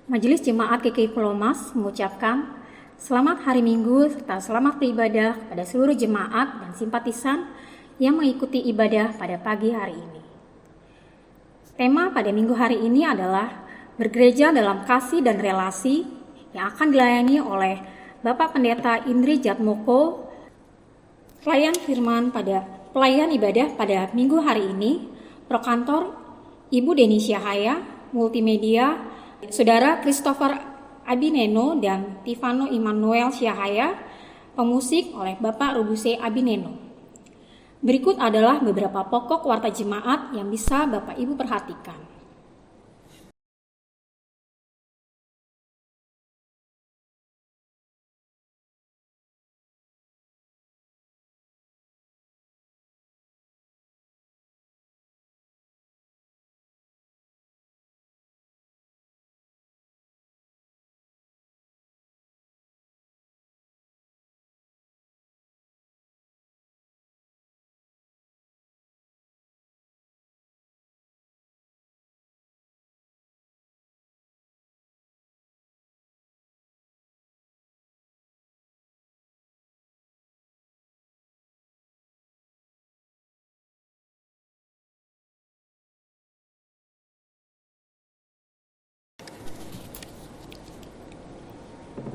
Majelis Jemaat GKI Pulau Mas mengucapkan selamat hari Minggu serta selamat beribadah pada seluruh jemaat dan simpatisan yang mengikuti ibadah pada pagi hari ini. Tema pada minggu hari ini adalah bergereja dalam kasih dan relasi yang akan dilayani oleh Bapak Pendeta Indri Jatmoko, pelayan firman pada pelayan ibadah pada minggu hari ini, Prokantor Ibu Deni Syahaya, Multimedia, Saudara Christopher Abineno dan Tivano Immanuel Syahaya, pemusik oleh Bapak Rubuse Abineno. Berikut adalah beberapa pokok warta jemaat yang bisa Bapak Ibu perhatikan.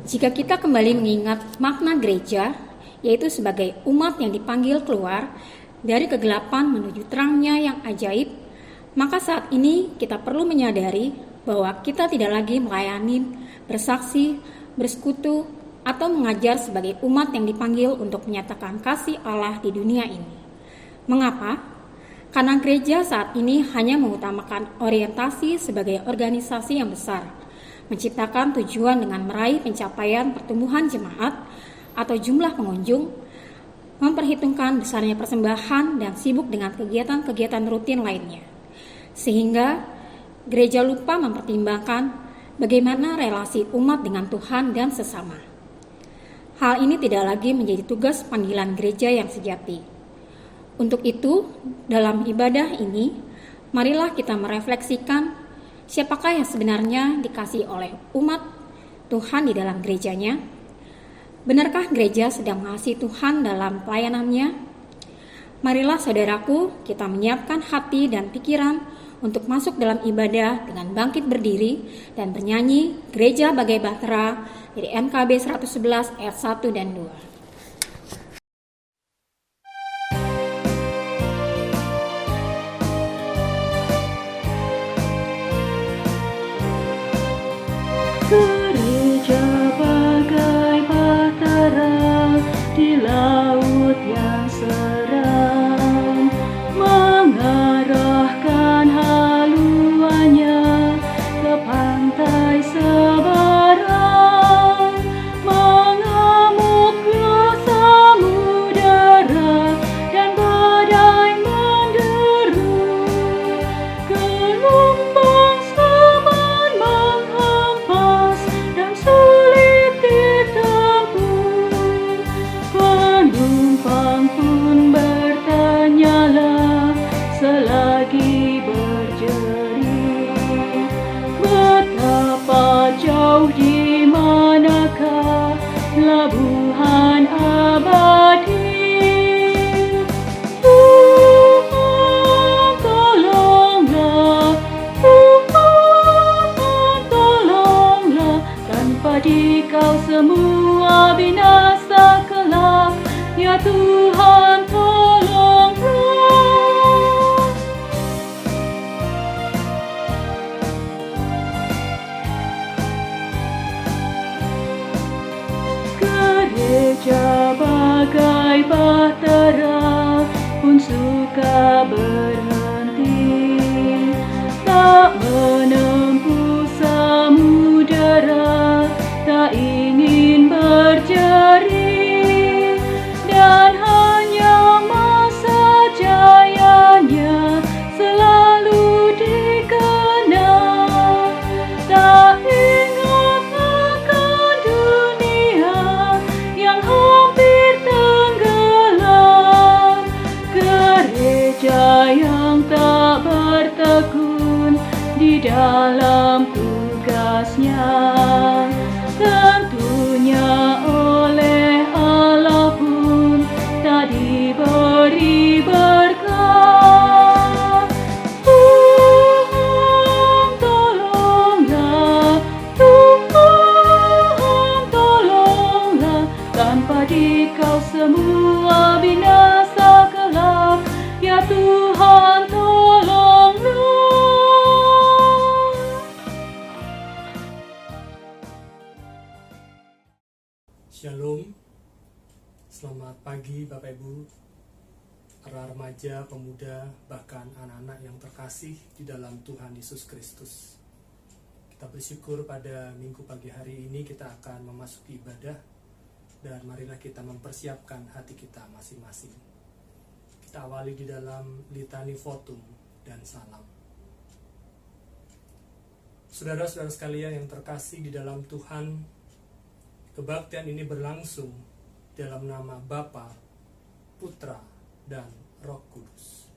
Jika kita kembali mengingat makna gereja, yaitu sebagai umat yang dipanggil keluar dari kegelapan menuju terangnya yang ajaib, maka saat ini kita perlu menyadari bahwa kita tidak lagi melayani, bersaksi, bersekutu, atau mengajar sebagai umat yang dipanggil untuk menyatakan kasih Allah di dunia ini. Mengapa? Karena gereja saat ini hanya mengutamakan orientasi sebagai organisasi yang besar, menciptakan tujuan dengan meraih pencapaian pertumbuhan jemaat atau jumlah pengunjung, memperhitungkan besarnya persembahan dan sibuk dengan kegiatan-kegiatan rutin lainnya. Sehingga gereja lupa mempertimbangkan bagaimana relasi umat dengan Tuhan dan sesama. Hal ini tidak lagi menjadi tugas panggilan gereja yang sejati. Untuk itu, dalam ibadah ini, marilah kita merefleksikan siapakah yang sebenarnya dikasihi oleh umat Tuhan di dalam gerejanya? Benarkah gereja sedang mengasihi Tuhan dalam pelayanannya? Marilah saudaraku, kita menyiapkan hati dan pikiran untuk masuk dalam ibadah dengan bangkit berdiri dan bernyanyi Gereja Bagai Bahtera dari MKB 111 ayat 1 dan 2. Gereja bagai bahtera di laut yang seram, mengarahkan haluannya ke pantai seberang, mengamuknya samudera dan badai menderu, gelombang zaman menghampas dan sulit ditempuh. Penumpang pun bertanyalah selagi berjerit, betapa jauh di manakah labuhan abadi. Tuhan tolonglah, Tuhan tolonglah, tanpa Dikau semua binasa kelak, ya Tuhan tolonglah. Gereja bagai bahtera pun suka berhenti, tak menempuh samudera, tak ingin berjerit, dan hanya masa jayanya selalu dikenang, tak ingat akan dunia yang hampir tenggelam. Gereja yang tak bertekun di dalam tugasnya, sayang. Tentunya oleh Allah pun tak diberi berkat. Tuhan tolonglah, Tuhan tolonglah, tanpa Dikau semua binasa kelak. Ya Tuhan tolonglah. Shalom, selamat pagi Bapak Ibu, para remaja, pemuda, bahkan anak-anak yang terkasih di dalam Tuhan Yesus Kristus. Kita bersyukur pada minggu pagi hari ini kita akan memasuki ibadah, dan marilah kita mempersiapkan hati kita masing-masing. Kita awali di dalam litani votum dan salam. Saudara-saudara sekalian yang terkasih di dalam Tuhan, kebaktian ini berlangsung dalam nama Bapa, Putra, dan Roh Kudus.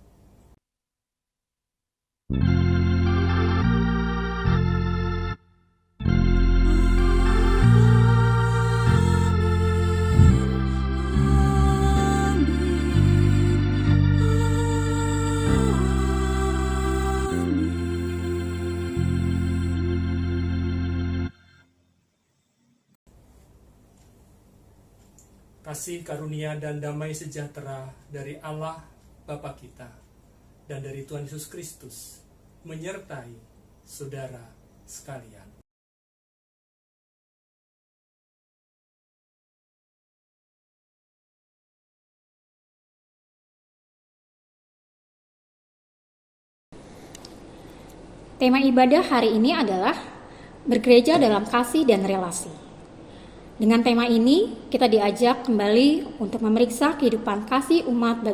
Kasih karunia dan damai sejahtera dari Allah Bapa kita dan dari Tuhan Yesus Kristus menyertai saudara sekalian. Tema ibadah hari ini adalah bergereja dalam kasih dan relasi. Dengan tema ini, kita diajak kembali untuk memeriksa kehidupan kasih umat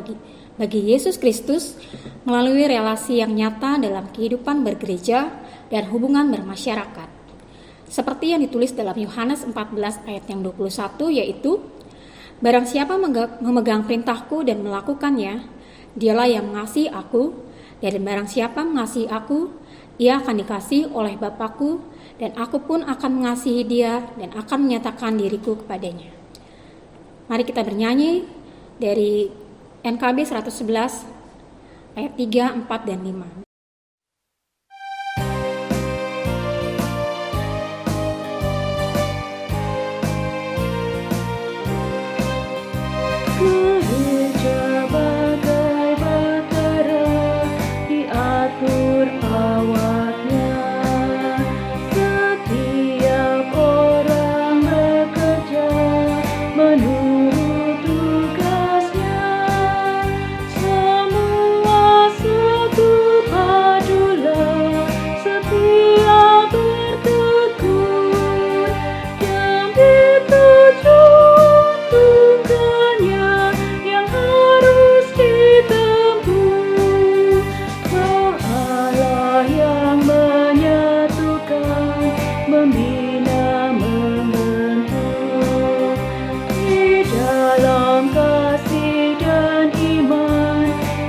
bagi Yesus Kristus melalui relasi yang nyata dalam kehidupan bergereja dan hubungan bermasyarakat. Seperti yang ditulis dalam Yohanes 14 ayat yang 21, yaitu, "Barang siapa memegang perintahku dan melakukannya, dialah yang mengasihi aku, dan barang siapa mengasihi aku, ia akan dikasihi oleh Bapakku, dan aku pun akan mengasihi dia dan akan menyatakan diriku kepadanya." Mari kita bernyanyi dari NKB 111 ayat 3, 4, dan 5. Gereja bagai batera diatur awaknya. Setiap orang bekerja menurut tugasnya. Semua satu padulah, setia bertekun demi tujuan tunggalnya yang harus ditempuh. Roh Allah yang menyatukan, membina, membentuk di dalam kasih dan iman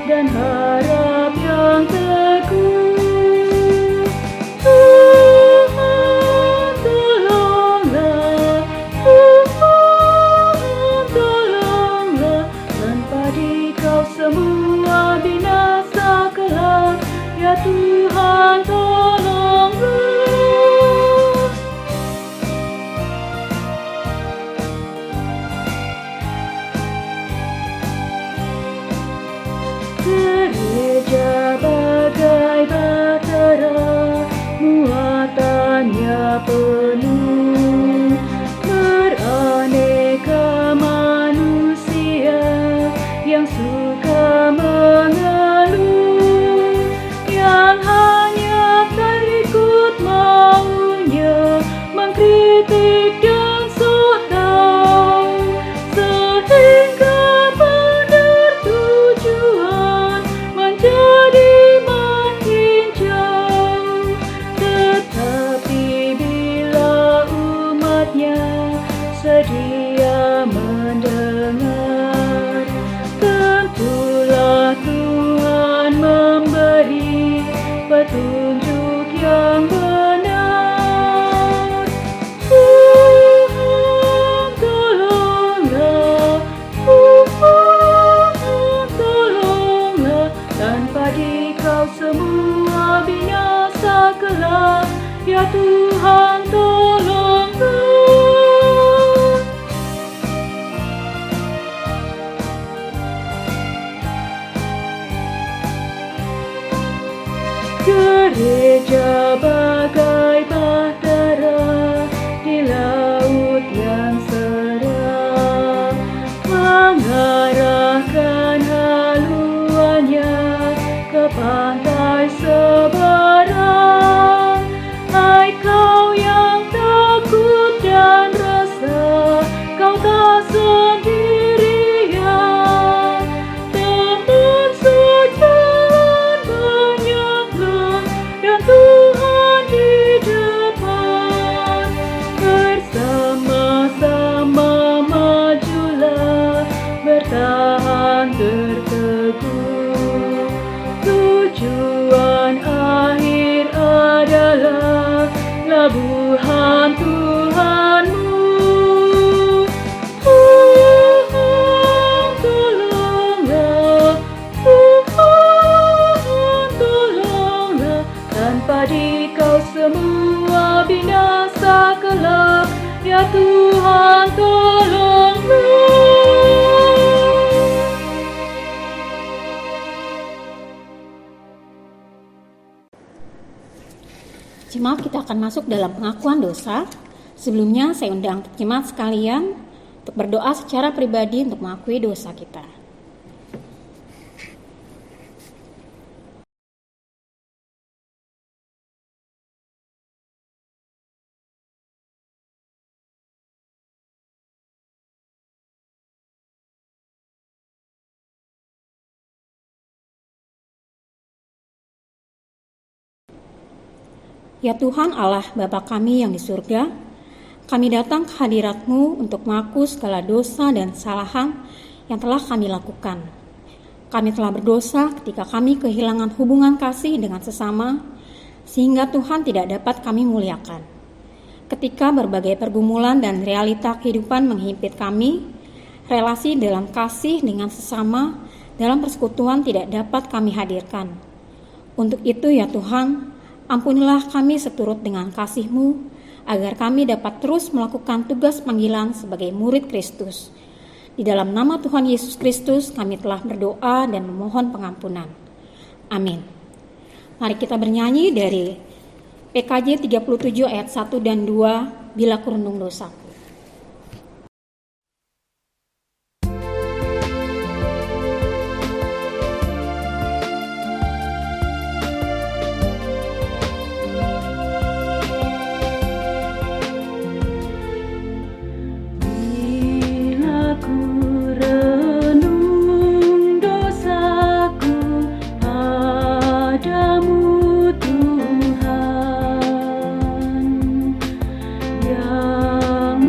dan harap yang teguh. Tuhan tolonglah, Tuhan tolonglah, tanpa Dikau semua binasa kelak. Ya Tuhan tolonglah. Gereja bagai batera, muatannya penuh, beraneka manusia yang suka mengeluh, yang hanya tak ikut maunya, mengkritik dan sok tahu, sehingga benar tujuan menjadi makin jauh. Tetapi bila umatnya sedia mendengar, tentulah Tuhan memberi petunjuk yang benar. kau semua binasa kelak, ya Tuhan tolonglah. Gereja bagai bahtera di laut yang seram, mengarahkan haluannya ke pantai seberang. Hai kau yang takut dan resah, kau tak sendirian. Teman sejalan banyaklah, dan Tuhan di depan. Bersama-sama majulah, bertahan terteguh. Tujuan akhir adalah labuhan Tuhanmu. Tuhan tolonglah, Tuhan tolonglah. Tanpa Dikau semua binasa kelak, ya Tuhan tolonglah. Jemaat, kita akan masuk dalam pengakuan dosa. Sebelumnya saya undang jemaat sekalian untuk berdoa secara pribadi untuk mengakui dosa kita. Ya Tuhan Allah Bapa kami yang di surga, kami datang ke hadirat-Mu untuk mengaku segala dosa dan kesalahan yang telah kami lakukan. Kami telah berdosa ketika kami kehilangan hubungan kasih dengan sesama, sehingga Tuhan tidak dapat kami muliakan. Ketika berbagai pergumulan dan realita kehidupan menghimpit kami, relasi dalam kasih dengan sesama dalam persekutuan tidak dapat kami hadirkan. Untuk itu ya Tuhan, ampunilah kami seturut dengan kasih-Mu, agar kami dapat terus melakukan tugas panggilan sebagai murid Kristus. Di dalam nama Tuhan Yesus Kristus kami telah berdoa dan memohon pengampunan. Amin. Mari kita bernyanyi dari PKJ 37 ayat 1 dan 2, Bila Kurunung Dosaku. Yang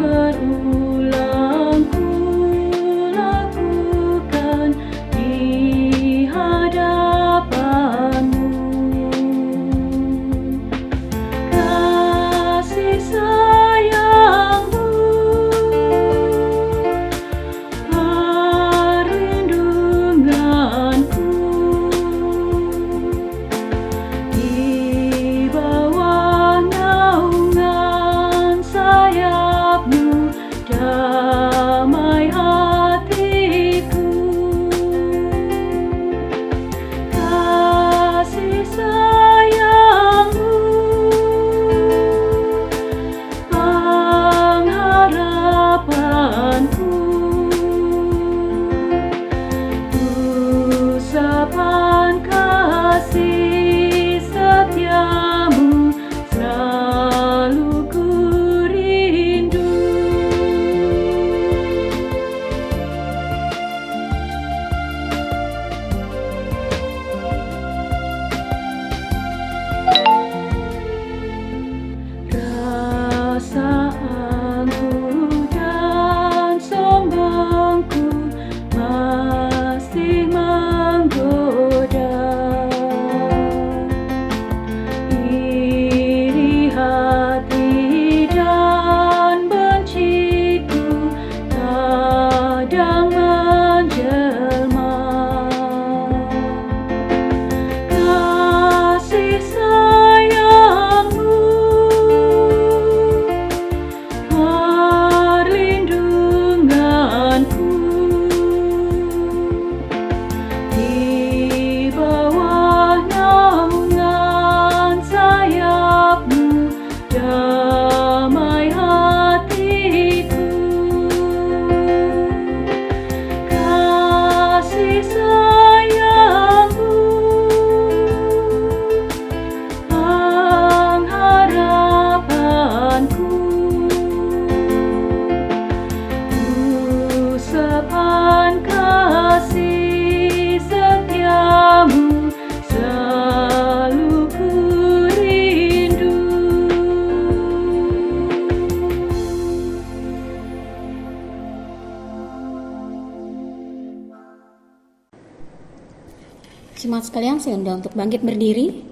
Jemaat sekalian, saya undang untuk bangkit berdiri.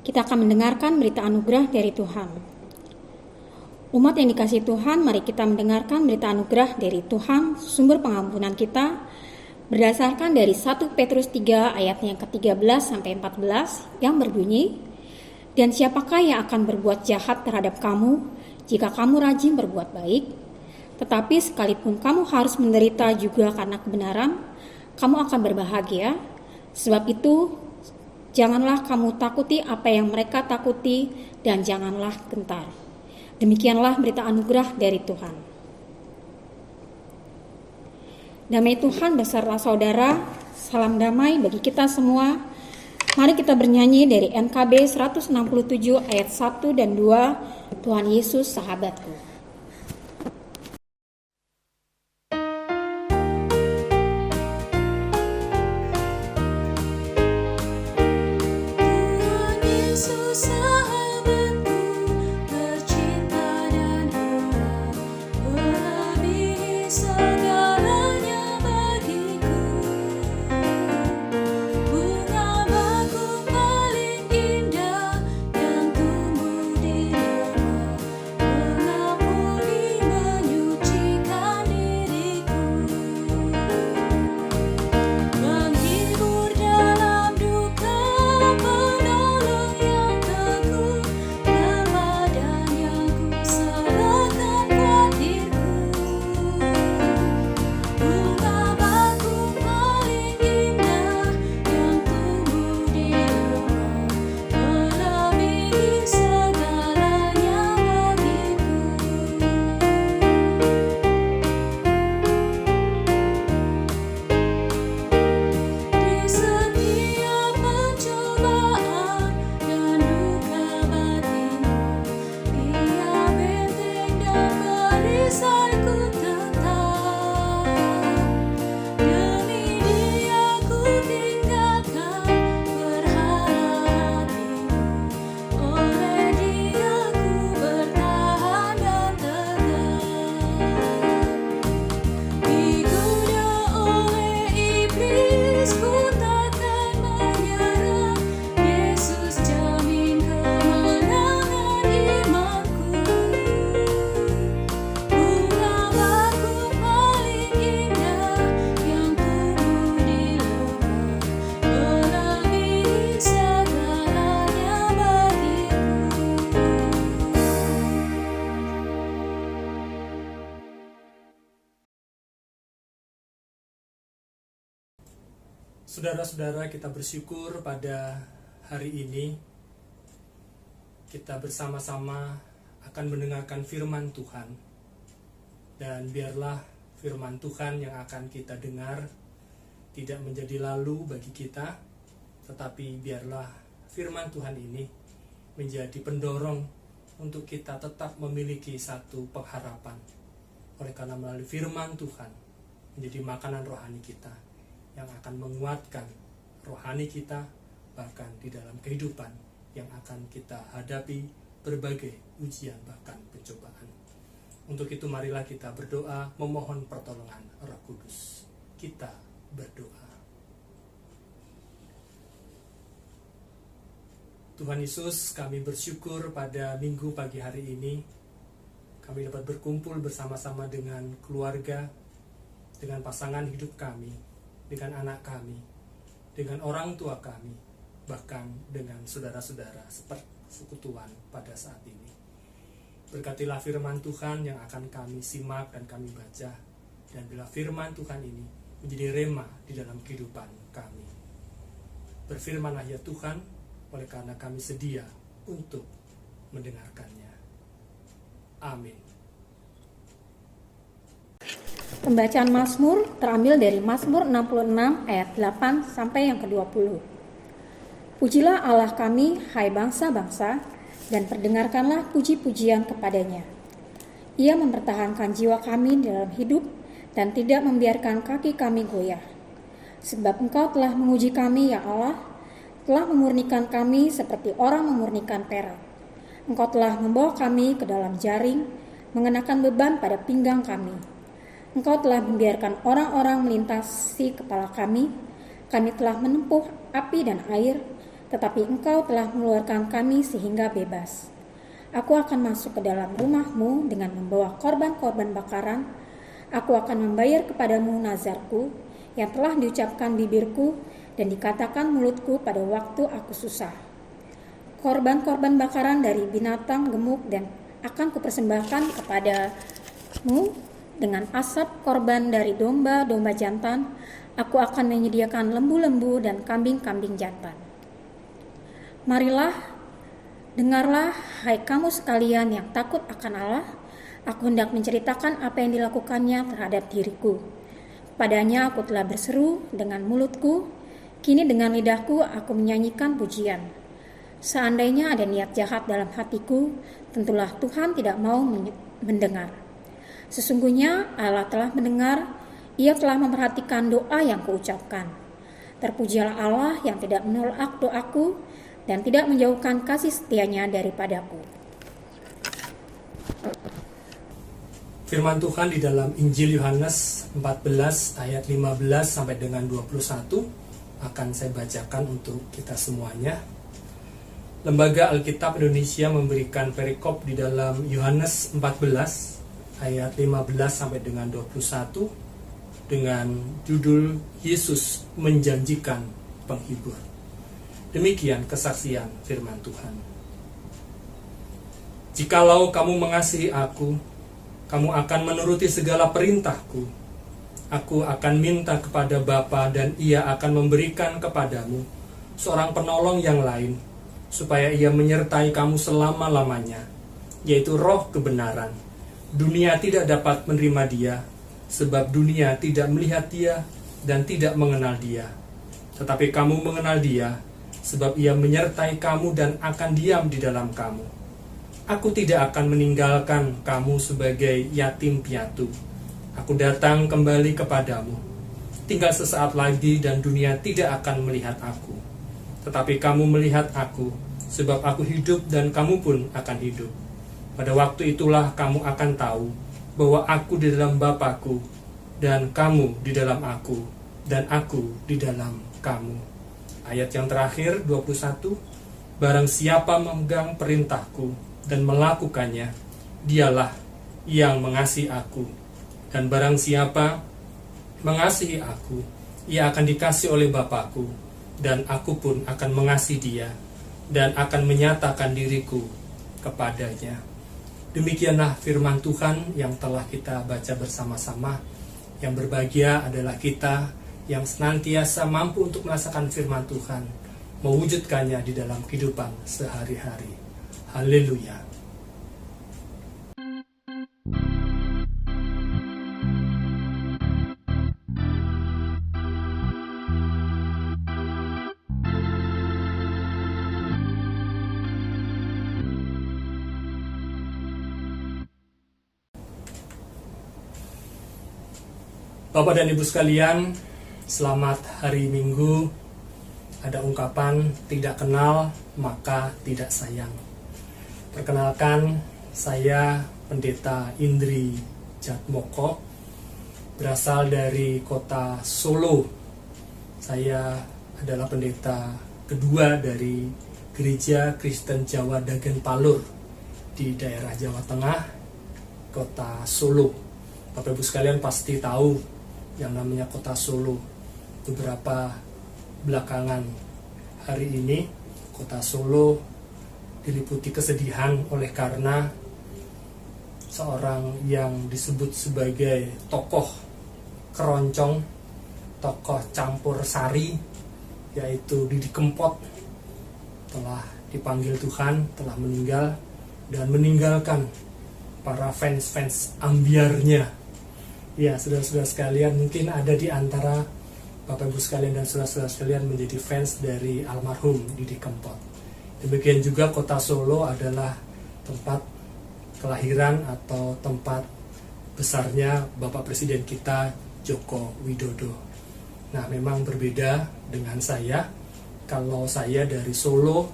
Kita akan mendengarkan berita anugerah dari Tuhan. Umat yang dikasihi Tuhan, mari kita mendengarkan berita anugerah dari Tuhan, sumber pengampunan kita, berdasarkan dari 1 Petrus 3 ayatnya yang ke-13 sampai 14 yang berbunyi, "Dan siapakah yang akan berbuat jahat terhadap kamu jika kamu rajin berbuat baik? Tetapi sekalipun kamu harus menderita juga karena kebenaran, kamu akan berbahagia. Sebab itu, janganlah kamu takuti apa yang mereka takuti dan janganlah gentar." Demikianlah berita anugerah dari Tuhan. Damai Tuhan beserta saudara, salam damai bagi kita semua. Mari kita bernyanyi dari NKB 167 ayat 1 dan 2, Tuhan Yesus sahabatku. Saudara-saudara, kita bersyukur pada hari ini kita bersama-sama akan mendengarkan firman Tuhan. Dan biarlah firman Tuhan yang akan kita dengar tidak menjadi lalu bagi kita, tetapi biarlah firman Tuhan ini menjadi pendorong untuk kita tetap memiliki satu pengharapan. Oleh karena melalui firman Tuhan menjadi makanan rohani kita yang akan menguatkan rohani kita, bahkan di dalam kehidupan yang akan kita hadapi berbagai ujian bahkan pencobaan. Untuk itu marilah kita berdoa memohon pertolongan Roh Kudus. Kita berdoa. Tuhan Yesus, kami bersyukur pada minggu pagi hari ini kami dapat berkumpul bersama-sama dengan keluarga, dengan pasangan hidup kami, dengan anak kami, dengan orang tua kami, bahkan dengan saudara-saudara persekutuan pada saat ini. Berkatilah firman Tuhan yang akan kami simak dan kami baca, dan bila firman Tuhan ini menjadi rema di dalam kehidupan kami. Berfirmanlah ya Tuhan, oleh karena kami sedia untuk mendengarkannya. Amin. Pembacaan Mazmur terambil dari Mazmur 66 ayat 8 sampai yang ke-20. Pujilah Allah kami, hai bangsa-bangsa, dan perdengarkanlah puji-pujian kepadanya. Ia mempertahankan jiwa kami dalam hidup dan tidak membiarkan kaki kami goyah. Sebab Engkau telah menguji kami, ya Allah, telah memurnikan kami seperti orang memurnikan perak. Engkau telah membawa kami ke dalam jaring, mengenakan beban pada pinggang kami. Engkau telah membiarkan orang-orang melintasi kepala kami, Kami telah menempuh api dan air, tetapi Engkau telah mengeluarkan kami sehingga bebas. Aku akan masuk ke dalam rumah-Mu dengan membawa korban-korban bakaran. Aku akan membayar kepadamu nazarku yang telah diucapkan bibirku dan dikatakan mulutku pada waktu aku susah. Korban-korban bakaran dari binatang gemuk dan akan kupersembahkan kepadamu dengan asap korban dari domba-domba jantan. Aku akan menyediakan lembu-lembu dan kambing-kambing jantan. Marilah, dengarlah, hai kamu sekalian yang takut akan Allah. Aku hendak menceritakan apa yang dilakukannya terhadap diriku. Padanya aku telah berseru dengan mulutku, kini dengan lidahku aku menyanyikan pujian. Seandainya ada niat jahat dalam hatiku, tentulah Tuhan tidak mau mendengar. Sesungguhnya Allah telah mendengar, Ia telah memperhatikan doa yang kuucapkan. Terpujilah Allah yang tidak menolak doaku dan tidak menjauhkan kasih setianya daripadaku. Firman Tuhan di dalam Injil Yohanes 14 ayat 15 sampai dengan 21 akan saya bacakan untuk kita semuanya. Lembaga Alkitab Indonesia memberikan perikop di dalam Yohanes 14 ayat 15 sampai dengan 21 dengan judul Yesus menjanjikan penghibur. Demikian kesaksian firman Tuhan. Jikalau kamu mengasihi aku, kamu akan menuruti segala perintahku. Aku akan minta kepada Bapa dan Ia akan memberikan kepadamu seorang penolong yang lain, supaya Ia menyertai kamu selama-lamanya, yaitu Roh kebenaran. Dunia tidak dapat menerima Dia, sebab dunia tidak melihat Dia dan tidak mengenal Dia. Tetapi kamu mengenal Dia, sebab Ia menyertai kamu dan akan diam di dalam kamu. Aku tidak akan meninggalkan kamu sebagai yatim piatu. Aku datang kembali kepadamu. Tinggal sesaat lagi dan dunia tidak akan melihat aku. Tetapi kamu melihat aku, sebab aku hidup dan kamu pun akan hidup. Pada waktu itulah kamu akan tahu bahwa aku di dalam Bapa-Ku, dan kamu di dalam aku, dan aku di dalam kamu. Ayat yang terakhir, 21. Barang siapa memegang perintahku dan melakukannya, dialah yang mengasihi aku. Dan barang siapa mengasihi aku, ia akan dikasihi oleh Bapa-Ku, dan aku pun akan mengasihi dia, dan akan menyatakan diriku kepadanya. Demikianlah firman Tuhan yang telah kita baca bersama-sama. Yang berbahagia adalah kita yang senantiasa mampu untuk merasakan firman Tuhan, mewujudkannya di dalam kehidupan sehari-hari. Haleluya. Bapak dan Ibu sekalian, selamat hari Minggu. Ada ungkapan tidak kenal maka tidak sayang. Perkenalkan, saya Pendeta Indri Jatmoko, berasal dari kota Solo. Saya adalah pendeta kedua dari Gereja Kristen Jawa Dagen Palur di daerah Jawa Tengah, kota Solo. Bapak Ibu sekalian pasti tahu yang namanya kota Solo. Beberapa belakangan hari ini kota Solo diliputi kesedihan oleh karena seorang yang disebut sebagai tokoh keroncong, tokoh campur sari, yaitu Didi Kempot, telah dipanggil Tuhan, telah meninggal dan meninggalkan para fans-fans ambiarnya. Ya, saudara-saudara sekalian, mungkin ada di antara Bapak Ibu sekalian dan saudara-saudara sekalian menjadi fans dari almarhum Didi Kempot. Demikian juga kota Solo adalah tempat kelahiran atau tempat besarnya Bapak Presiden kita Joko Widodo. Nah, memang berbeda dengan saya. Kalau saya dari Solo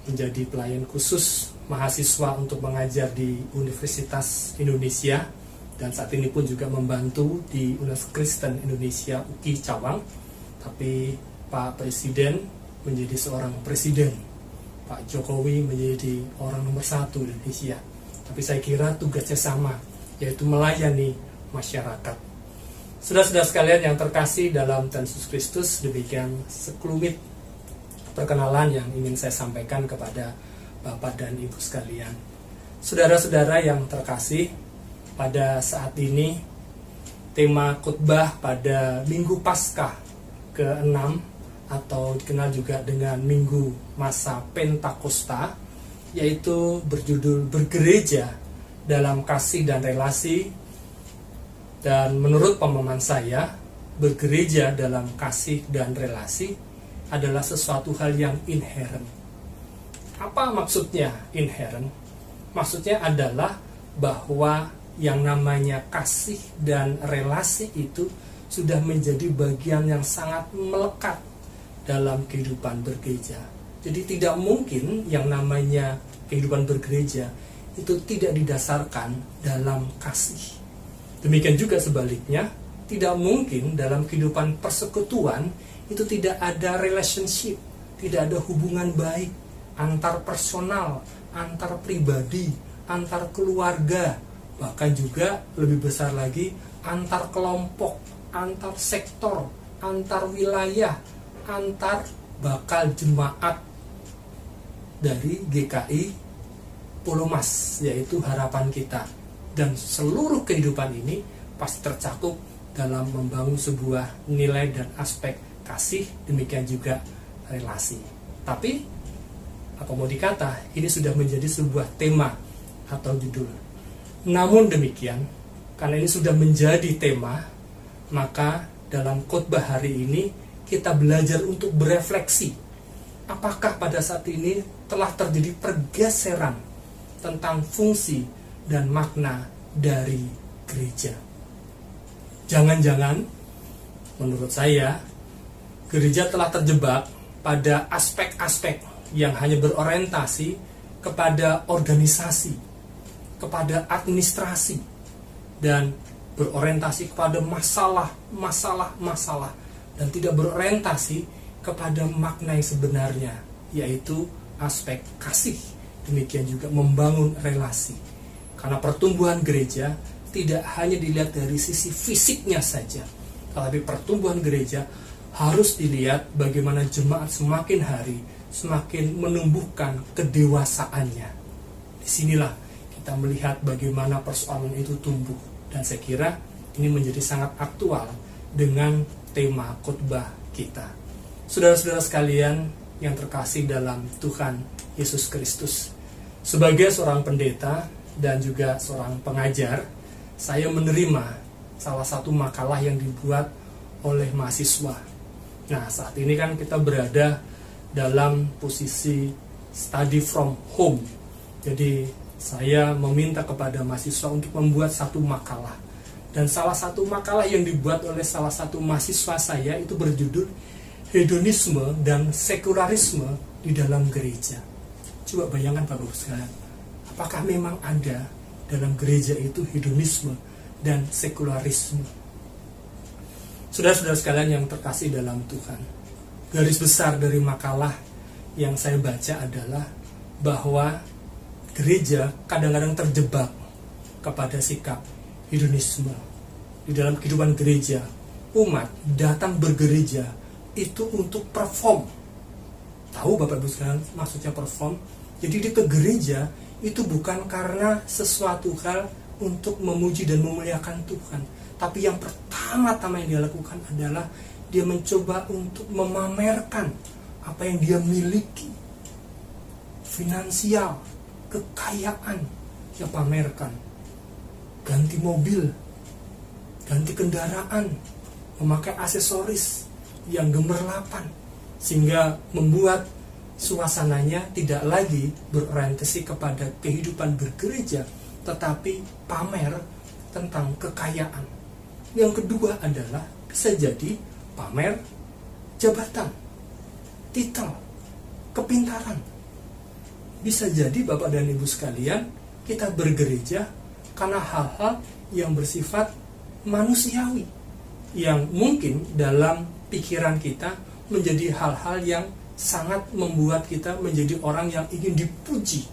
menjadi pelayan khusus mahasiswa untuk mengajar di Universitas Indonesia, dan saat ini pun juga membantu di Universitas Kristen Indonesia UKI Cawang. tapi Pak Presiden menjadi seorang presiden, Pak Jokowi menjadi orang nomor 1 di Indonesia. Tapi saya kira tugasnya sama, yaitu melayani masyarakat. Saudara-saudara sekalian yang terkasih dalam Tuhan Yesus Kristus, demikian sekelumit perkenalan yang ingin saya sampaikan kepada Bapak dan Ibu sekalian. Saudara-saudara yang terkasih, pada saat ini tema khotbah pada Minggu Paskah ke-6 atau dikenal juga dengan Minggu Masa Pentakosta, yaitu berjudul Bergereja dalam Kasih dan Relasi. Dan menurut pemahaman saya, bergereja dalam kasih dan relasi adalah sesuatu hal yang inherent. Apa maksudnya inherent? Maksudnya adalah bahwa yang namanya kasih dan relasi itu sudah menjadi bagian yang sangat melekat dalam kehidupan bergereja. Jadi tidak mungkin yang namanya kehidupan bergereja itu tidak didasarkan dalam kasih. Demikian juga sebaliknya, tidak mungkin dalam kehidupan persekutuan itu tidak ada relationship, tidak ada hubungan baik antar personal, antar pribadi, antar keluarga, bahkan juga lebih besar lagi antar kelompok, antar sektor, antar wilayah, antar bakal jemaat dari GKI Pulau Mas, yaitu harapan kita. Dan seluruh kehidupan ini pasti tercakup dalam membangun sebuah nilai dan aspek kasih, demikian juga relasi. Tapi apa mau dikata, ini sudah menjadi sebuah tema atau judul. Namun demikian, karena ini sudah menjadi tema, maka dalam khotbah hari ini kita belajar untuk berefleksi. Apakah pada saat ini telah terjadi pergeseran tentang fungsi dan makna dari gereja? Jangan-jangan, menurut saya, gereja telah terjebak pada aspek-aspek yang hanya berorientasi kepada organisasi, kepada administrasi, dan berorientasi kepada masalah, dan tidak berorientasi kepada makna yang sebenarnya, yaitu aspek kasih, demikian juga membangun relasi. Karena pertumbuhan gereja tidak hanya dilihat dari sisi fisiknya saja, tetapi pertumbuhan gereja harus dilihat bagaimana jemaat semakin hari semakin menumbuhkan kedewasaannya. Disinilah kita melihat bagaimana persoalan itu tumbuh, dan saya kira ini menjadi sangat aktual dengan tema khotbah kita. Saudara-saudara sekalian yang terkasih dalam Tuhan Yesus Kristus, sebagai seorang pendeta dan juga seorang pengajar, saya menerima salah satu makalah yang dibuat oleh mahasiswa. Nah, saat ini kan kita berada dalam posisi study from home. Jadi saya meminta kepada mahasiswa untuk membuat satu makalah. Dan salah satu makalah yang dibuat oleh salah satu mahasiswa saya itu berjudul Hedonisme dan Sekularisme di dalam Gereja. Coba bayangkan Bapak-Ibu sekalian, apakah memang ada dalam gereja itu hedonisme dan sekularisme? Saudara-saudara sekalian yang terkasih dalam Tuhan, garis besar dari makalah yang saya baca adalah bahwa gereja kadang-kadang terjebak kepada sikap hedonisme. Di dalam kehidupan gereja, umat datang bergereja itu untuk perform. Tahu Bapak Ibu sekalian maksudnya perform? Jadi dia ke gereja itu bukan karena sesuatu hal untuk memuji dan memuliakan Tuhan, tapi yang pertama-tama yang dia lakukan adalah dia mencoba untuk memamerkan apa yang dia miliki, finansial, kekayaan, dia pamerkan. Ganti mobil, ganti kendaraan, memakai aksesoris yang gemerlapan, sehingga membuat suasananya tidak lagi berorientasi kepada kehidupan bergereja, tetapi pamer tentang kekayaan. Yang kedua adalah bisa jadi pamer jabatan, titel, kepintaran. Bisa jadi Bapak dan Ibu sekalian, kita bergereja karena hal-hal yang bersifat manusiawi, yang mungkin dalam pikiran kita menjadi hal-hal yang sangat membuat kita menjadi orang yang ingin dipuji,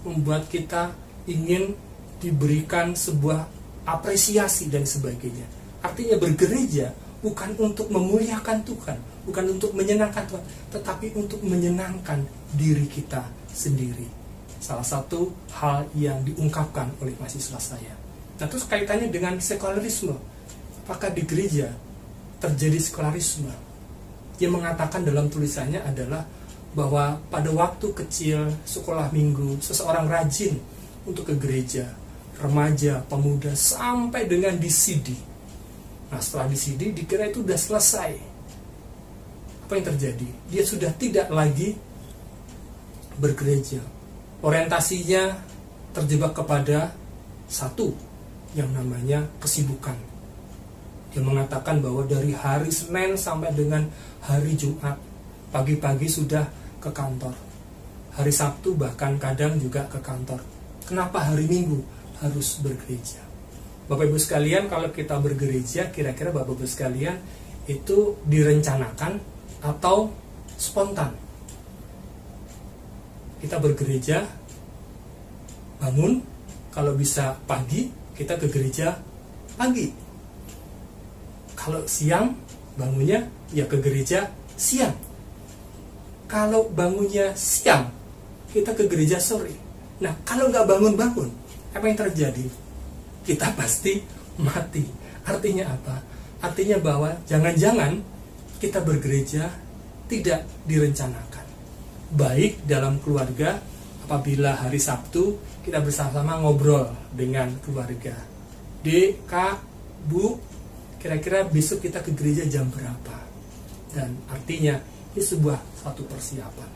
membuat kita ingin diberikan sebuah apresiasi dan sebagainya. Artinya bergereja bukan untuk memuliakan Tuhan, bukan untuk menyenangkan Tuhan, tetapi untuk menyenangkan diri kita sendiri. Salah satu hal yang diungkapkan oleh mahasiswa saya. Nah, terus kaitannya dengan sekularisme. Apakah di gereja terjadi sekularisme? Yang mengatakan dalam tulisannya adalah bahwa pada waktu kecil, sekolah minggu, seseorang rajin untuk ke gereja, remaja, pemuda, sampai dengan di CD. Nah, setelah di CD, dikira itu sudah selesai. Apa yang terjadi? Dia sudah tidak lagi bergereja. Orientasinya terjebak kepada satu, yang namanya kesibukan. Dia mengatakan bahwa dari hari Senin sampai dengan hari Jumat, pagi-pagi sudah ke kantor. Hari Sabtu bahkan kadang juga ke kantor. Kenapa hari Minggu harus bergereja? Bapak Ibu sekalian, kalau kita bergereja, kira-kira Bapak Ibu sekalian itu direncanakan atau spontan? Kita bergereja, bangun, kalau bisa pagi, kita ke gereja pagi. Kalau siang, bangunnya ya ke gereja siang. Kalau bangunnya siang, kita ke gereja sore. Nah, kalau nggak bangun-bangun, apa yang terjadi? Kita pasti mati. Artinya apa? Artinya bahwa jangan-jangan kita bergereja tidak direncanakan. Baik dalam keluarga, apabila hari Sabtu kita bersama-sama ngobrol dengan keluarga. Dek, Kak, Bu, kira-kira besok kita ke gereja jam berapa? Dan artinya ini sebuah satu persiapan.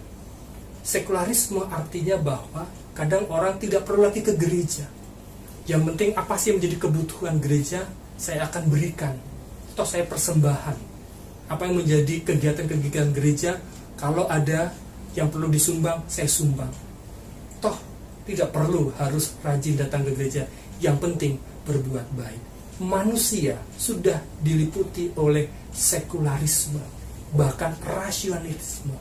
Sekularisme artinya bahwa kadang orang tidak perlu lagi ke gereja. Yang penting apa sih yang menjadi kebutuhan gereja, saya akan berikan. Atau saya persembahan. Apa yang menjadi kegiatan-kegiatan gereja, kalau ada yang perlu disumbang, saya sumbang. Toh tidak perlu harus rajin datang ke gereja. Yang penting berbuat baik. Manusia sudah diliputi oleh sekularisme, bahkan rasionalisme.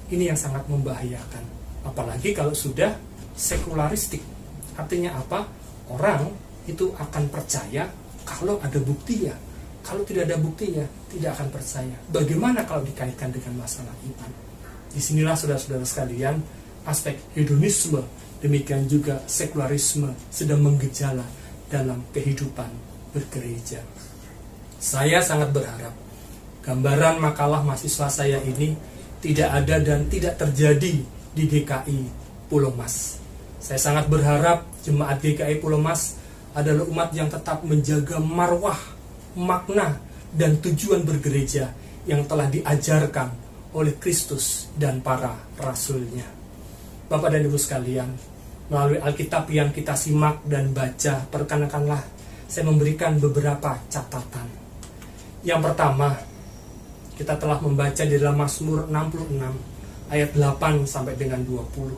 Ini yang sangat membahayakan. Apalagi kalau sudah sekularistik. Artinya apa? Orang itu akan percaya kalau ada buktinya. Kalau tidak ada buktinya, tidak akan percaya. Bagaimana kalau dikaitkan dengan masalah iman? Disinilah saudara-saudara sekalian, aspek hedonisme, demikian juga sekularisme sedang menggejala dalam kehidupan bergereja. Saya sangat berharap gambaran makalah mahasiswa saya ini tidak ada dan tidak terjadi di GKI Pulau Mas. Saya sangat berharap jemaat GKI Pulau Mas adalah umat yang tetap menjaga marwah, makna, dan tujuan bergereja yang telah diajarkan oleh Kristus dan para rasulnya. Bapak dan Ibu sekalian, melalui Alkitab yang kita simak dan baca, perkenankanlah saya memberikan beberapa catatan. Yang pertama, kita telah membaca di dalam Mazmur 66 ayat 8 sampai dengan 20.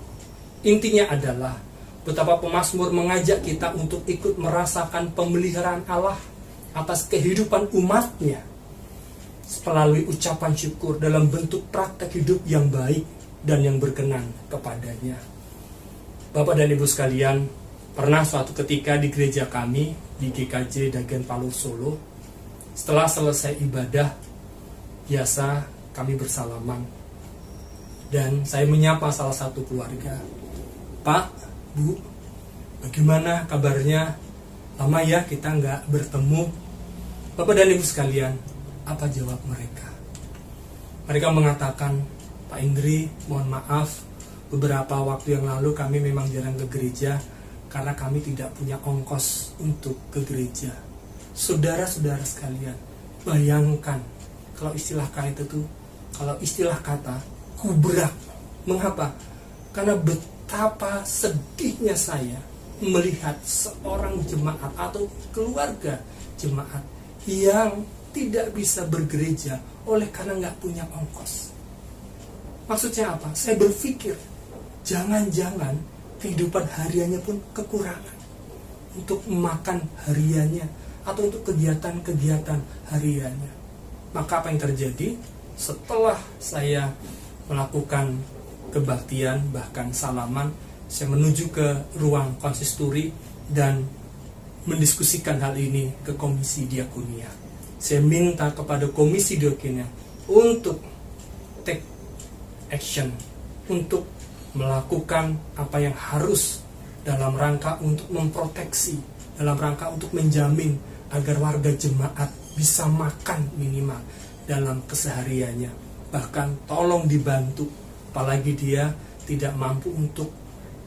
Intinya adalah betapa pemazmur mengajak kita untuk ikut merasakan pemeliharaan Allah atas kehidupan umatnya melalui ucapan syukur dalam bentuk praktek hidup yang baik dan yang berkenan kepadanya. Bapak dan Ibu sekalian, pernah suatu ketika di gereja kami di GKJ Dagen Palu Solo, setelah selesai ibadah biasa kami bersalaman dan saya menyapa salah satu keluarga. Pak, Bu, bagaimana kabarnya? Lama ya kita nggak bertemu. Bapak dan Ibu sekalian, apa jawab mereka? Mereka mengatakan, Pak Indri, mohon maaf, beberapa waktu yang lalu kami memang jarang ke gereja karena kami tidak punya ongkos untuk ke gereja. Saudara-saudara sekalian, bayangkan kalau istilah kata kubrak. Mengapa? Karena betapa sedihnya saya melihat seorang jemaat atau keluarga jemaat yang tidak bisa bergereja oleh karena nggak punya ongkos. Maksudnya apa? Saya berpikir jangan-jangan kehidupan hariannya pun kekurangan untuk makan hariannya atau untuk kegiatan-kegiatan hariannya. Maka apa yang terjadi? Setelah saya melakukan kebaktian, bahkan salaman, saya menuju ke ruang konsistori dan mendiskusikan hal ini ke Komisi Diakonia. Saya minta kepada Komisi Diakonia untuk take action, untuk melakukan apa yang harus dalam rangka untuk memproteksi, dalam rangka untuk menjamin agar warga jemaat bisa makan minimal dalam kesehariannya. Bahkan tolong dibantu, apalagi dia tidak mampu untuk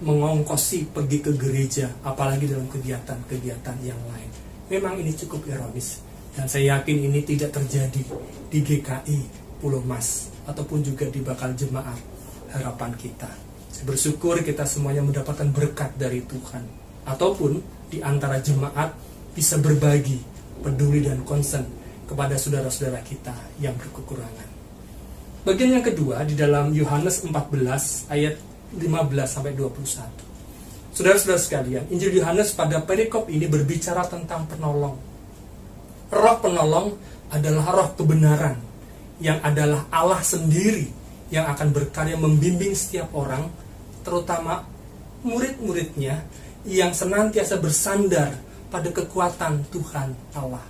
mengongkosi pergi ke gereja, apalagi dalam kegiatan-kegiatan yang lain. Memang ini cukup ironis, dan saya yakin ini tidak terjadi di GKI Pulau Mas ataupun juga di bakal jemaat harapan kita. Saya bersyukur kita semuanya mendapatkan berkat dari Tuhan, ataupun di antara jemaat bisa berbagi, peduli dan concern kepada saudara-saudara kita yang berkekurangan. Bagian yang kedua di dalam Yohanes 14 ayat 15-21. Saudara-saudara sekalian, Injil Yohanes pada perikop ini berbicara tentang penolong. Roh penolong adalah roh kebenaran, yang adalah Allah sendiri yang akan berkarya membimbing setiap orang, terutama murid-muridnya yang senantiasa bersandar pada kekuatan Tuhan Allah.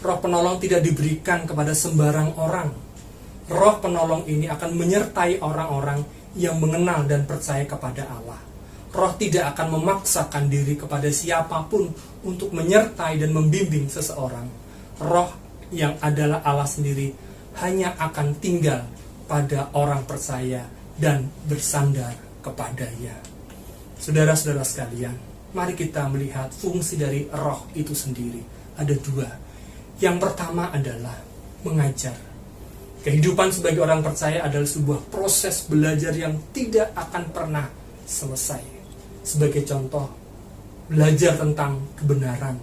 Roh penolong tidak diberikan kepada sembarang orang. Roh penolong ini akan menyertai orang-orang yang mengenal dan percaya kepada Allah. Roh tidak akan memaksakan diri kepada siapapun untuk menyertai dan membimbing seseorang. Roh yang adalah Allah sendiri hanya akan tinggal pada orang percaya dan bersandar kepadanya. Saudara-saudara sekalian, mari kita melihat fungsi dari roh itu sendiri. Ada dua. Yang pertama adalah mengajar. Kehidupan sebagai orang percaya adalah sebuah proses belajar yang tidak akan pernah selesai. Sebagai contoh, belajar tentang kebenaran,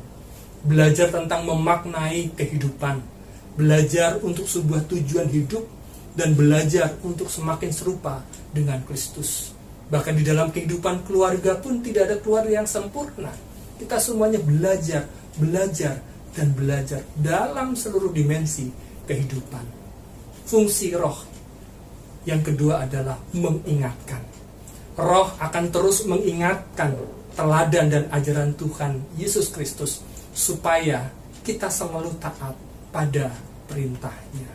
belajar tentang memaknai kehidupan, belajar untuk sebuah tujuan hidup, dan belajar untuk semakin serupa dengan Kristus. Bahkan di dalam kehidupan keluarga pun tidak ada keluarga yang sempurna. Kita semuanya belajar, dan belajar dalam seluruh dimensi kehidupan. Fungsi roh yang kedua adalah mengingatkan. Roh akan terus mengingatkan teladan dan ajaran Tuhan Yesus Kristus supaya kita selalu taat pada perintahnya.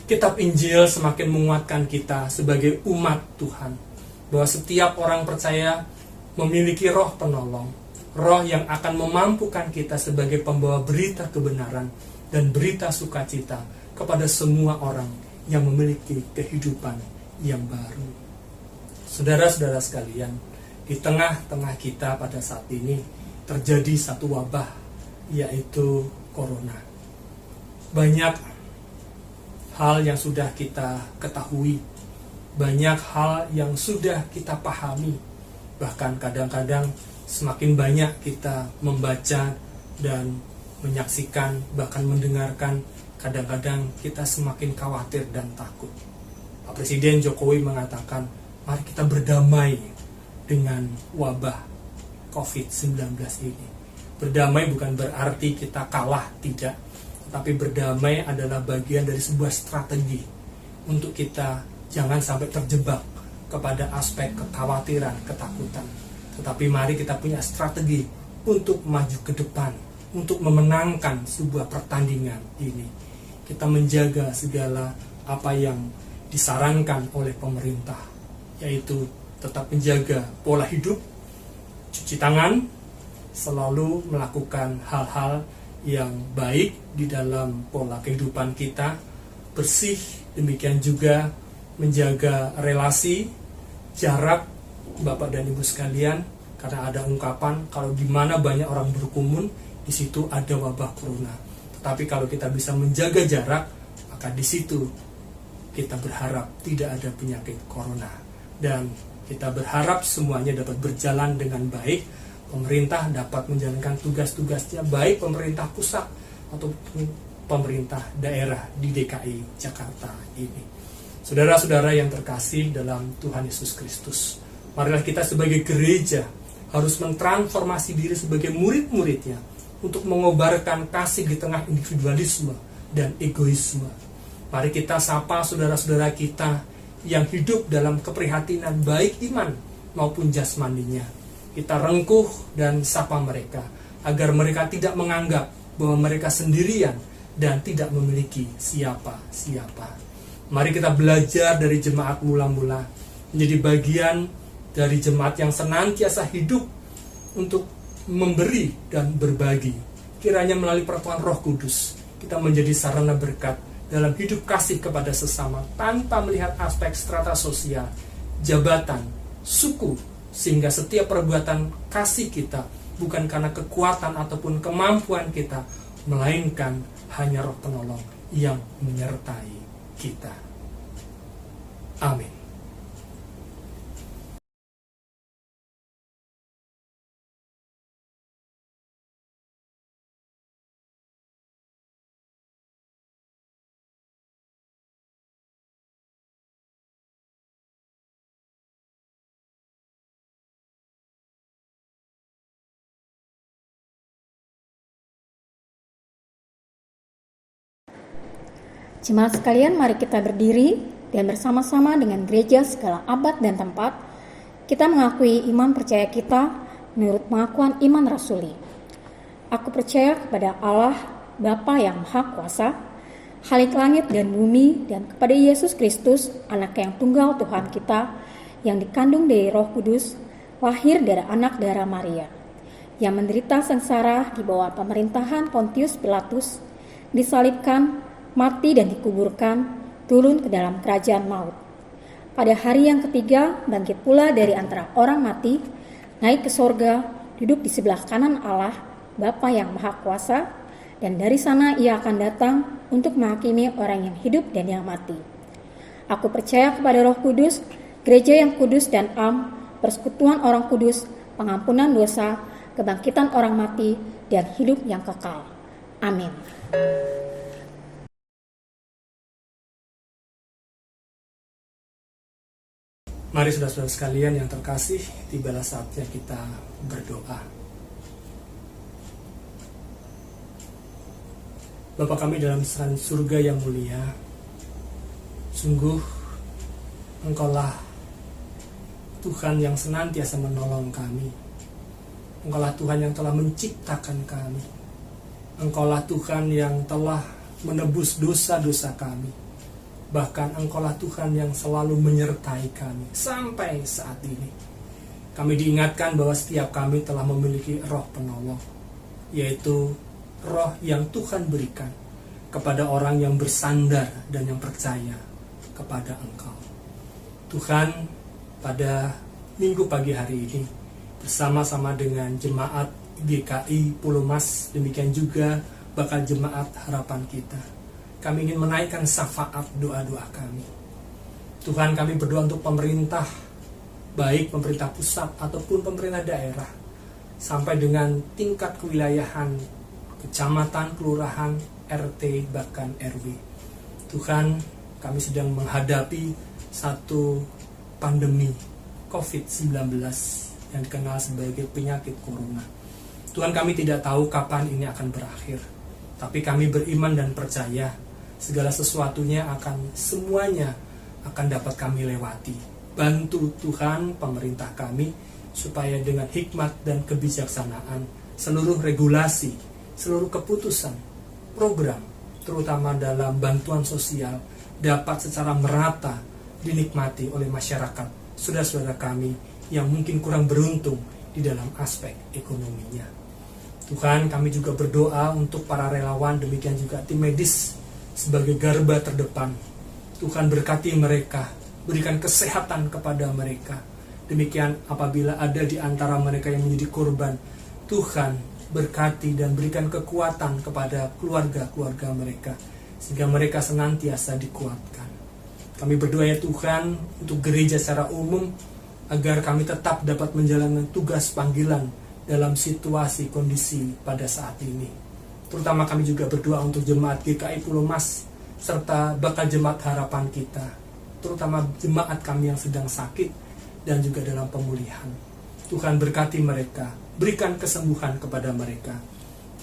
Kitab Injil semakin menguatkan kita sebagai umat Tuhan, bahwa setiap orang percaya memiliki roh penolong, roh yang akan memampukan kita sebagai pembawa berita kebenaran dan berita sukacita kepada semua orang yang memiliki kehidupan yang baru. Saudara-saudara sekalian, di tengah-tengah kita pada saat ini terjadi satu wabah, yaitu Corona. Banyak hal yang sudah kita ketahui, banyak hal yang sudah kita pahami, bahkan kadang-kadang semakin banyak kita membaca dan menyaksikan, bahkan mendengarkan, kadang-kadang kita semakin khawatir dan takut. Pak Presiden Jokowi mengatakan, mari kita berdamai dengan wabah COVID-19 ini. Berdamai bukan berarti kita kalah, tidak. Tapi berdamai adalah bagian dari sebuah strategi untuk kita jangan sampai terjebak kepada aspek kekhawatiran, ketakutan. Tetapi mari kita punya strategi untuk maju ke depan, untuk memenangkan sebuah pertandingan ini. Kita menjaga segala apa yang disarankan oleh pemerintah, yaitu tetap menjaga pola hidup, cuci tangan, selalu melakukan hal-hal yang baik di dalam pola kehidupan kita, bersih, demikian juga menjaga relasi, jarak, Bapak dan Ibu sekalian, karena ada ungkapan kalau di mana banyak orang berkerumun, di situ ada wabah corona. Tetapi kalau kita bisa menjaga jarak, maka di situ kita berharap tidak ada penyakit corona. Dan kita berharap semuanya dapat berjalan dengan baik, pemerintah dapat menjalankan tugas-tugasnya, baik pemerintah pusat ataupun pemerintah daerah di DKI Jakarta ini. Saudara-saudara yang terkasih dalam Tuhan Yesus Kristus, marilah kita sebagai gereja harus mentransformasi diri sebagai murid-muridnya untuk mengobarkan kasih di tengah individualisme, dan egoisme. Mari kita sapa saudara-saudara kita yang hidup dalam keprihatinan baik iman maupun jasmaninya. Kita rengkuh dan sapa mereka agar mereka tidak menganggap bahwa mereka sendirian dan tidak memiliki siapa-siapa. Mari kita belajar dari jemaat mula-mula menjadi bagian dari jemaat yang senantiasa hidup untuk memberi dan berbagi. Kiranya melalui pertolongan Roh Kudus kita menjadi sarana berkat dalam hidup kasih kepada sesama tanpa melihat aspek strata sosial, jabatan, suku, sehingga setiap perbuatan kasih kita bukan karena kekuatan ataupun kemampuan kita, melainkan hanya Roh Penolong yang menyertai kita. Amin. Jemaat sekalian, mari kita berdiri dan bersama-sama dengan gereja segala abad dan tempat, kita mengakui iman percaya kita menurut pengakuan iman rasuli. Aku percaya kepada Allah, Bapa yang Maha Kuasa, Khalik langit dan bumi, dan kepada Yesus Kristus, anak yang tunggal Tuhan kita, yang dikandung dari Roh Kudus, lahir dari anak darah Maria, yang menderita sengsara di bawah pemerintahan Pontius Pilatus, disalibkan, mati dan dikuburkan, turun ke dalam kerajaan maut. Pada hari yang ketiga, bangkit pula dari antara orang mati, naik ke sorga, duduk di sebelah kanan Allah, Bapa yang Maha Kuasa, dan dari sana ia akan datang untuk menghakimi orang yang hidup dan yang mati. Aku percaya kepada Roh Kudus, gereja yang kudus dan am, persekutuan orang kudus, pengampunan dosa, kebangkitan orang mati, dan hidup yang kekal. Amin. Mari saudara-saudara sekalian yang terkasih, tibalah saatnya kita berdoa. Bapa kami dalam surga yang mulia, sungguh Engkaulah Tuhan yang senantiasa menolong kami. Engkaulah Tuhan yang telah menciptakan kami. Engkaulah Tuhan yang telah menebus dosa-dosa kami. Bahkan Engkaulah Tuhan yang selalu menyertai kami sampai saat ini. Kami diingatkan bahwa setiap kami telah memiliki Roh Penolong, yaitu Roh yang Tuhan berikan kepada orang yang bersandar dan yang percaya kepada Engkau. Tuhan, pada minggu pagi hari ini, bersama-sama dengan jemaat GKI Pulau Mas, demikian juga bakal jemaat harapan kita, kami ingin menaikkan syafaat doa-doa kami. Tuhan, kami berdoa untuk pemerintah, baik pemerintah pusat ataupun pemerintah daerah, sampai dengan tingkat kewilayahan, kecamatan, kelurahan, RT, bahkan RW. Tuhan, kami sedang menghadapi satu pandemi COVID-19 yang dikenal sebagai penyakit corona. Tuhan, kami tidak tahu kapan ini akan berakhir, tapi kami beriman dan percaya segala sesuatunya semuanya akan dapat kami lewati. Bantu Tuhan pemerintah kami supaya dengan hikmat dan kebijaksanaan seluruh regulasi, seluruh keputusan, program, terutama dalam bantuan sosial dapat secara merata dinikmati oleh masyarakat, saudara-saudara kami yang mungkin kurang beruntung di dalam aspek ekonominya. Tuhan, kami juga berdoa untuk para relawan, demikian juga tim medis sebagai garda terdepan. Tuhan, berkati mereka, berikan kesehatan kepada mereka. Demikian apabila ada di antara mereka yang menjadi korban, Tuhan berkati dan berikan kekuatan kepada keluarga-keluarga mereka, sehingga mereka senantiasa dikuatkan. Kami berdoa ya Tuhan untuk gereja secara umum, agar kami tetap dapat menjalankan tugas panggilan dalam situasi kondisi pada saat ini. Terutama kami juga berdoa untuk jemaat GKI Pulau Mas, serta bakal jemaat harapan kita, terutama jemaat kami yang sedang sakit dan juga dalam pemulihan. Tuhan berkati mereka, berikan kesembuhan kepada mereka.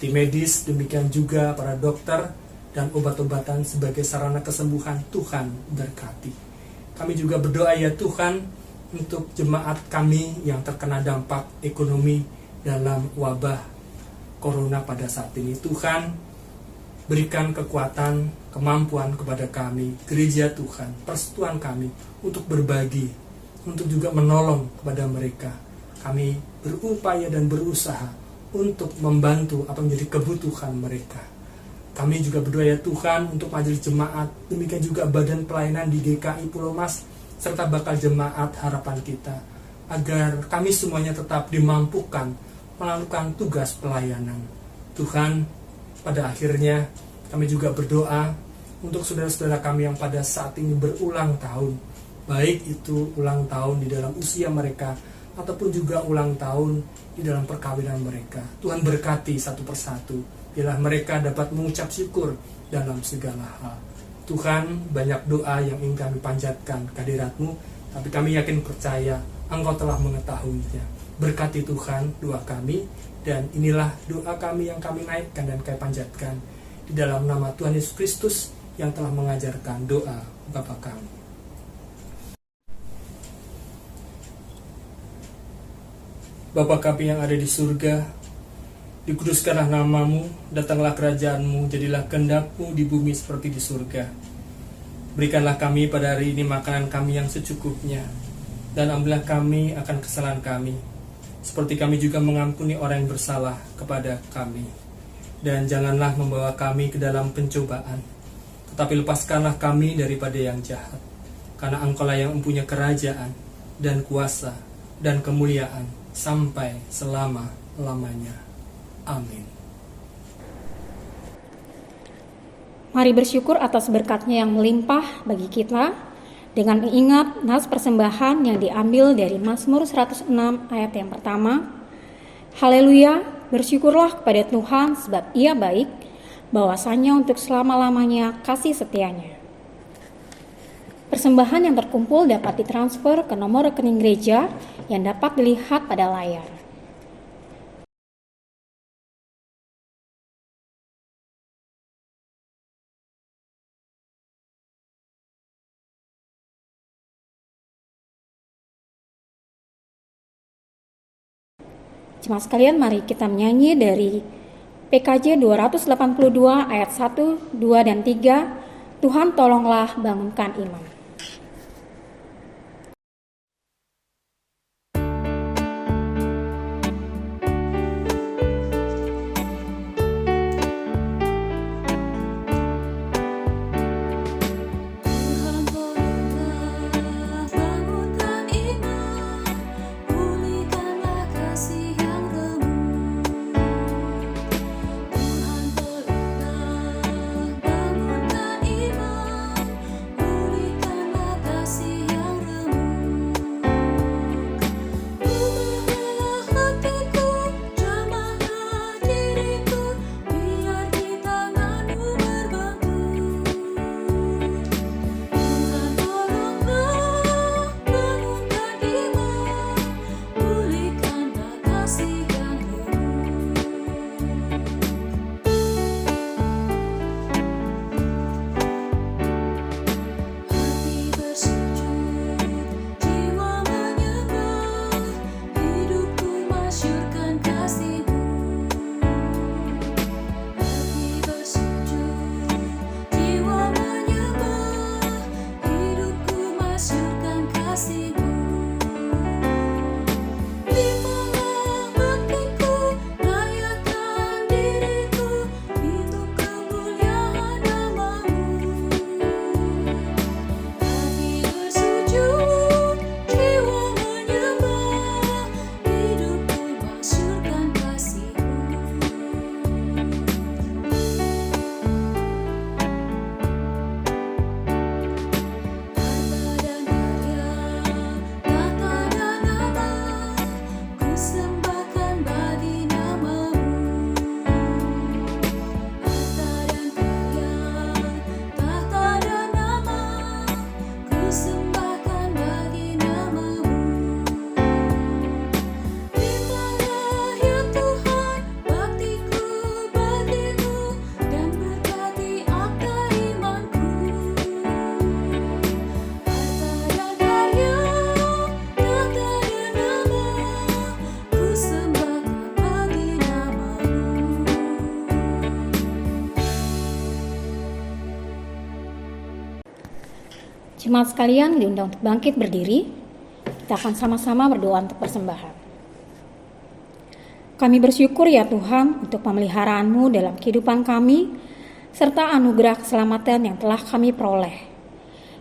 Tim medis, demikian juga para dokter, dan obat-obatan sebagai sarana kesembuhan. Tuhan berkati. Kami juga berdoa ya Tuhan untuk jemaat kami yang terkena dampak ekonomi dalam wabah corona pada saat ini. Tuhan, berikan kekuatan, kemampuan kepada kami, gereja Tuhan, persekutuan kami untuk berbagi, untuk juga menolong kepada mereka. Kami berupaya dan berusaha untuk membantu apa menjadi kebutuhan mereka. Kami juga berdoa ya Tuhan untuk majelis jemaat, demikian juga badan pelayanan di GKI Pulau Mas, serta bakal jemaat harapan kita, agar kami semuanya tetap dimampukan melakukan tugas pelayanan. Tuhan, pada akhirnya kami juga berdoa untuk saudara-saudara kami yang pada saat ini berulang tahun, baik itu ulang tahun di dalam usia mereka, ataupun juga ulang tahun di dalam perkawinan mereka. Tuhan berkati satu persatu, biarlah mereka dapat mengucap syukur dalam segala hal. Tuhan, banyak doa yang ingin kami panjatkan kehadirat-Mu, tapi kami yakin percaya Engkau telah mengetahuinya. Berkati Tuhan doa kami, dan inilah doa kami yang kami naikkan dan kami panjatkan di dalam nama Tuhan Yesus Kristus yang telah mengajarkan doa Bapa kami. Bapa kami yang ada di surga, dikuduskanlah namamu, datanglah kerajaanmu, jadilah kehendak-Mu di bumi seperti di surga. Berikanlah kami pada hari ini makanan kami yang secukupnya, dan ampunilah kami akan kesalahan kami, seperti kami juga mengampuni orang yang bersalah kepada kami. Dan janganlah membawa kami ke dalam pencobaan, tetapi lepaskanlah kami daripada yang jahat. Karena Engkau-lah yang mempunyai kerajaan, dan kuasa, dan kemuliaan, sampai selama-lamanya. Amin. Mari bersyukur atas berkat-Nya yang melimpah bagi kita dengan mengingat nas persembahan yang diambil dari Mazmur 106 ayat yang pertama. Haleluya, bersyukurlah kepada Tuhan sebab Ia baik, bahwasanya untuk selama-lamanya kasih setianya. Persembahan yang terkumpul dapat ditransfer ke nomor rekening gereja yang dapat dilihat pada layar. Jemaat sekalian, mari kita menyanyi dari PKJ 282 ayat 1, 2, dan 3. Tuhan tolonglah bangunkan iman. Tuhan tolonglah bangunkan iman, jemaat sekalian diundang untuk bangkit berdiri. Kita akan sama-sama berdoa untuk persembahan. Kami bersyukur ya Tuhan untuk pemeliharaanmu dalam kehidupan kami, serta anugerah keselamatan yang telah kami peroleh.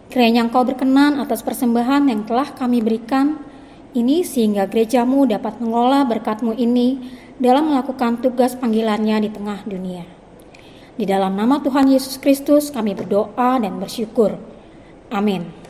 Kiranya Engkau berkenan atas persembahan yang telah kami berikan ini, sehingga gerejamu dapat mengelola berkat-Mu ini dalam melakukan tugas panggilannya di tengah dunia. Di dalam nama Tuhan Yesus Kristus kami berdoa dan bersyukur. Amin.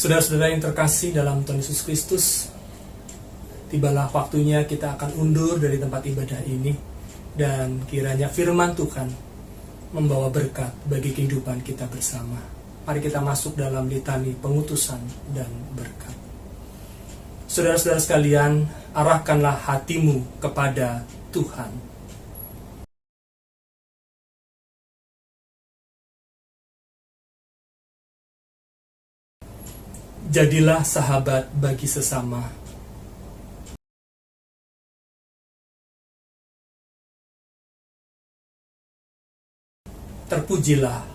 Saudara-saudara yang terkasih dalam Tuhan Yesus Kristus, tibalah waktunya kita akan undur dari tempat ibadah ini, dan kiranya firman Tuhan membawa berkat bagi kehidupan kita bersama. Mari kita masuk dalam litani pengutusan dan berkat. Saudara-saudara sekalian, arahkanlah hatimu kepada Tuhan. Jadilah sahabat bagi sesama. Terpujilah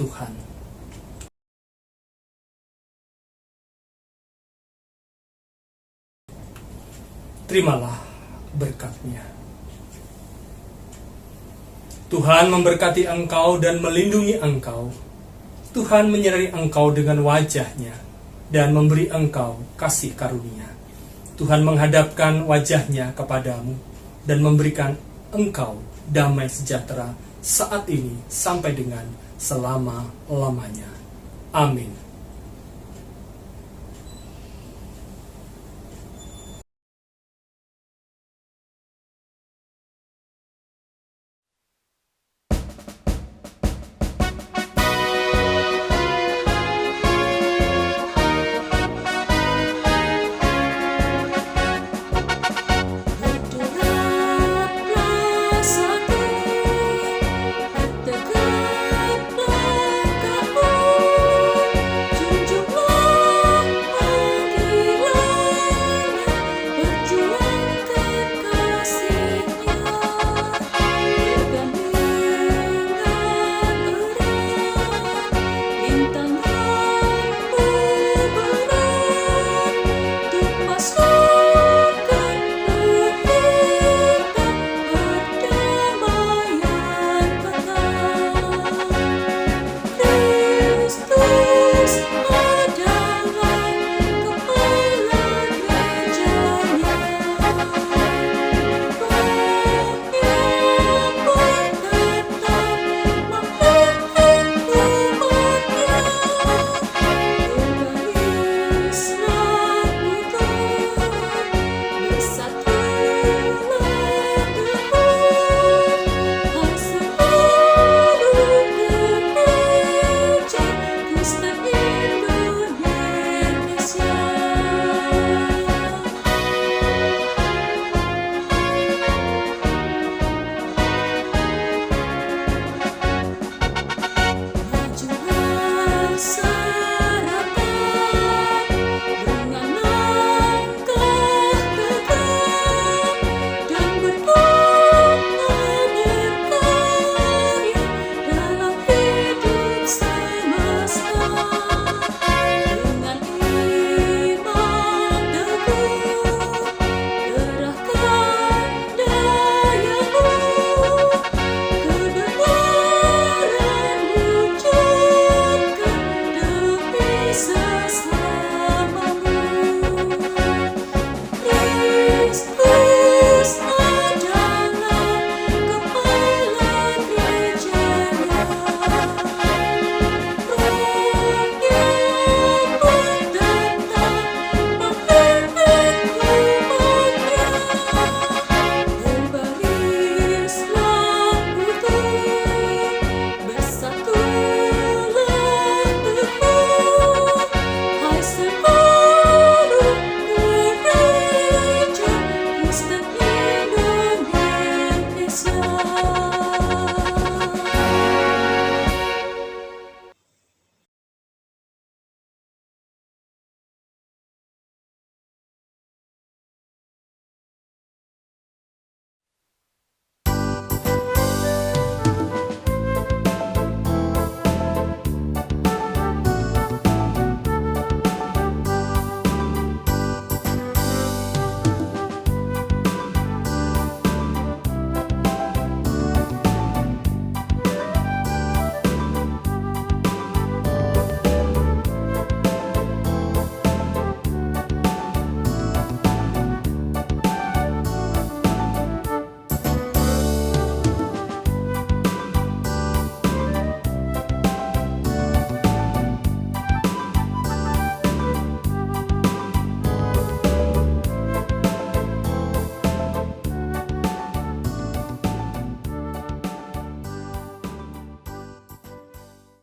Tuhan. Terimalah berkat-Nya. Tuhan memberkati engkau dan melindungi engkau. Tuhan menyertai engkau dengan wajah-Nya dan memberi engkau kasih karunia. Tuhan menghadapkan wajah-Nya kepadamu dan memberikan engkau damai sejahtera saat ini sampai dengan selama-lamanya. Amin.